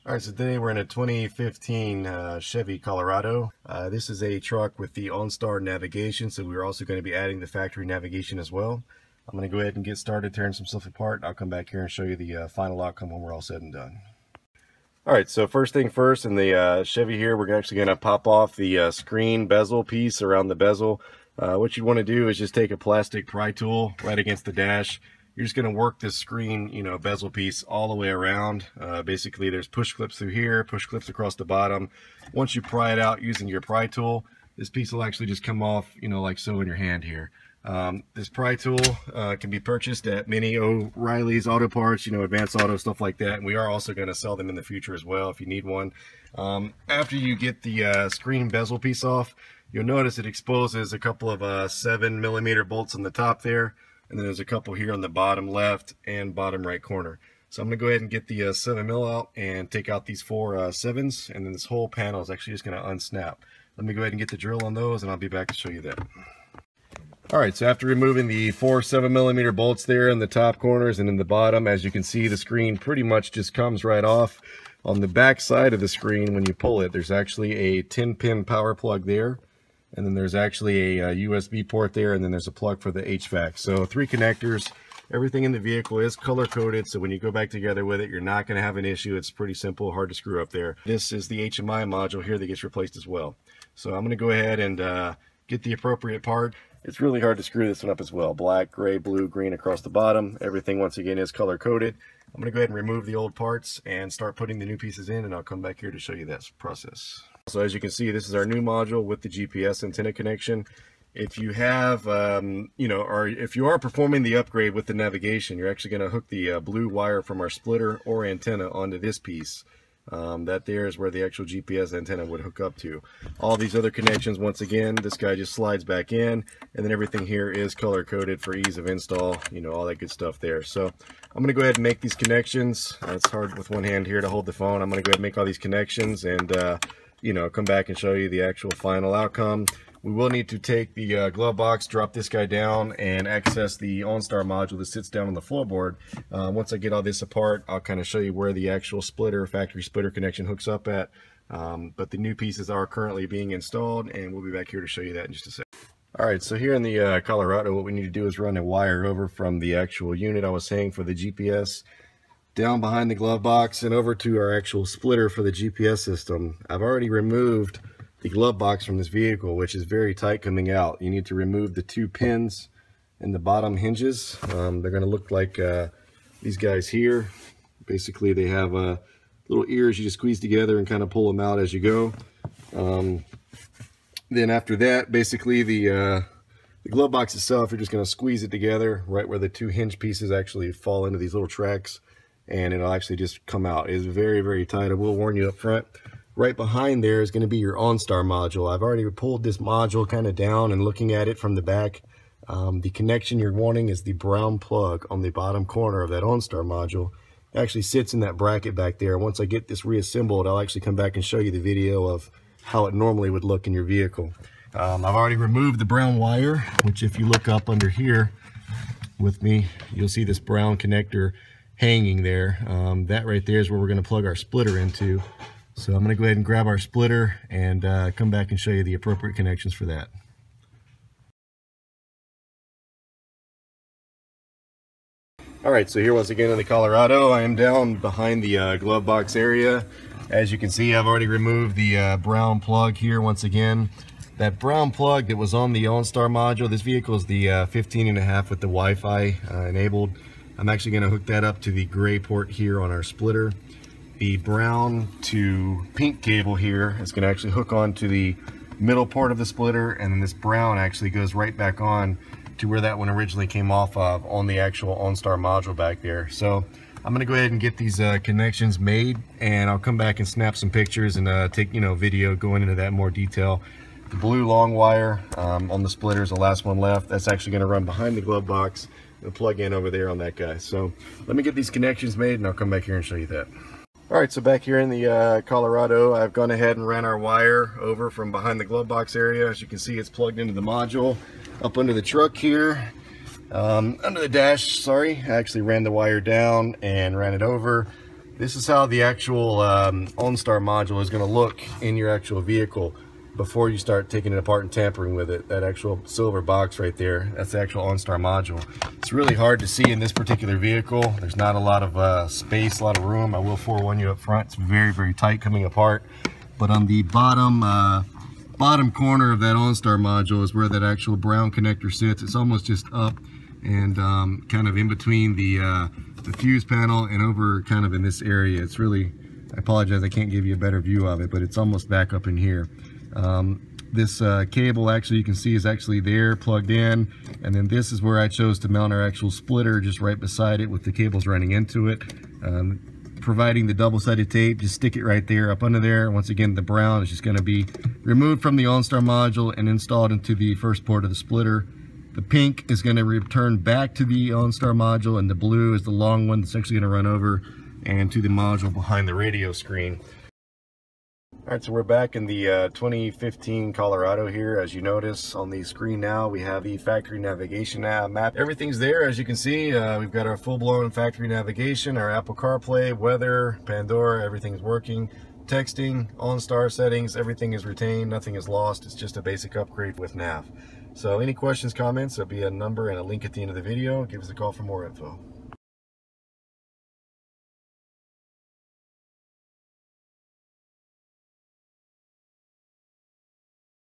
All right, so today we're in a 2015 Chevy Colorado. This is a truck with the OnStar navigation, so we're also going to be adding the factory navigation as well. I'm going to go ahead and get started tearing some stuff apart. I'll come back here and show you the final outcome when we're all said and done. All right, so first thing first, in the Chevy here, we're actually going to pop off the screen bezel piece around the bezel. What you want to do is just take a plastic pry tool right against the dash. You're just going to work this screen, bezel piece all the way around. Basically, there's push clips through here, push clips across the bottom. Once you pry it out using your pry tool, this piece will actually just come off, like so in your hand here. This pry tool can be purchased at many O'Reilly's Auto Parts, Advanced Auto, stuff like that. And we are also going to sell them in the future as well if you need one. After you get the screen bezel piece off, you'll notice it exposes a couple of 7mm bolts on the top there. And then there's a couple here on the bottom left and bottom right corner. So I'm going to go ahead and get the 7mm out and take out these 4 7s. And then this whole panel is actually just going to unsnap. Let me go ahead and get the drill on those and I'll be back to show you that. Alright, so after removing the 4 7mm bolts there in the top corners and in the bottom, as you can see, the screen pretty much just comes right off. On the back side of the screen, when you pull it, there's actually a 10-pin power plug there. And then there's actually a USB port there, and then there's a plug for the HVAC. So 3 connectors. Everything in the vehicle is color coded, so when you go back together with it, you're not going to have an issue. It's pretty simple, hard to screw up there. This is the HMI module here that gets replaced as well. So I'm going to go ahead and get the appropriate part. It's really hard to screw this one up as well. Black, gray, blue, green across the bottom. Everything, once again, is color coded. I'm going to go ahead and remove the old parts and start putting the new pieces in, and I'll come back here to show you that process. So as you can see, this is our new module with the GPS antenna connection. If you have, or if you are performing the upgrade with the navigation, you're actually going to hook the blue wire from our splitter or antenna onto this piece. That there is where the actual GPS antenna would hook up to. All these other connections, once again, this guy just slides back in, and then everything here is color coded for ease of install, all that good stuff there. So I'm going to go ahead and make these connections. It's hard with one hand here to hold the phone. I'm going to go ahead and make all these connections and come back and show you the actual final outcome. We will need to take the glove box, drop this guy down, and access the OnStar module that sits down on the floorboard. Once I get all this apart, I'll kind of show you where the actual splitter, factory splitter connection hooks up at. But the new pieces are currently being installed, and we'll be back here to show you that in just a sec. All right, so here in the Colorado, what we need to do is run a wire over from the actual unit I was saying for the GPS down behind the glove box and over to our actual splitter for the GPS system. I've already removed the glove box from this vehicle, which is very tight coming out. You need to remove the 2 pins in the bottom hinges. They're going to look like these guys here. Basically, they have little ears you just squeeze together and kind of pull them out as you go. Then after that, basically the glove box itself, you're just going to squeeze it together right where the 2 hinge pieces actually fall into these little tracks, and it'll actually just come out. It's very, very tight. I will warn you up front. Right behind there is going to be your OnStar module. I've already pulled this module kind of down and looking at it from the back. The connection you're wanting is the brown plug on the bottom corner of that OnStar module. It actually sits in that bracket back there. Once I get this reassembled, I'll actually come back and show you the video of how it normally would look in your vehicle. I've already removed the brown wire, which if you look up under here with me, you'll see this brown connector hanging there. That right there is where we're going to plug our splitter into. So I'm going to go ahead and grab our splitter and come back and show you the appropriate connections for that. Alright, so here once again in the Colorado, I am down behind the glove box area. As you can see, I've already removed the brown plug here once again. That brown plug that was on the OnStar module, this vehicle is the 15.5 with the Wi-Fi enabled. I'm actually going to hook that up to the gray port here on our splitter. The brown to pink cable here is going to actually hook on to the middle port of the splitter, and then this brown actually goes right back on to where that one originally came off of on the actual OnStar module back there. So I'm going to go ahead and get these connections made, and I'll come back and snap some pictures and take video going into that in more detail. The blue long wire on the splitter is the last one left. That's actually going to run behind the glove box and plug in over there on that guy. So let me get these connections made and I'll come back here and show you that. Alright, so back here in the Colorado, I've gone ahead and ran our wire over from behind the glove box area. As you can see, it's plugged into the module up under the truck here. Under the dash, sorry, I actually ran the wire down and ran it over. This is how the actual OnStar module is going to look in your actual vehicle before you start taking it apart and tampering with it. That actual silver box right there, that's the actual OnStar module. It's really hard to see in this particular vehicle. There's not a lot of space, a lot of room. I will forewarn you up front, it's very, very tight coming apart. But on the bottom corner of that OnStar module is where that actual brown connector sits. It's almost just up and kind of in between the fuse panel and over kind of in this area. It's really, I apologize, I can't give you a better view of it, but it's almost back up in here. This cable, actually, you can see is actually there plugged in, and then this is where I chose to mount our actual splitter just right beside it with the cables running into it. Providing the double-sided tape, just stick it right there up under there. Once again, the brown is just going to be removed from the OnStar module and installed into the first port of the splitter. The pink is going to return back to the OnStar module, and the blue is the long one that's actually going to run over and to the module behind the radio screen. Alright, so we're back in the 2015 Colorado here. As you notice on the screen now, we have the factory navigation map. Everything's there, as you can see. We've got our full-blown factory navigation, our Apple CarPlay, weather, Pandora, everything's working. Texting, OnStar settings, everything is retained, nothing is lost. It's just a basic upgrade with nav. So any questions, comments, there'll be a number and a link at the end of the video. Give us a call for more info.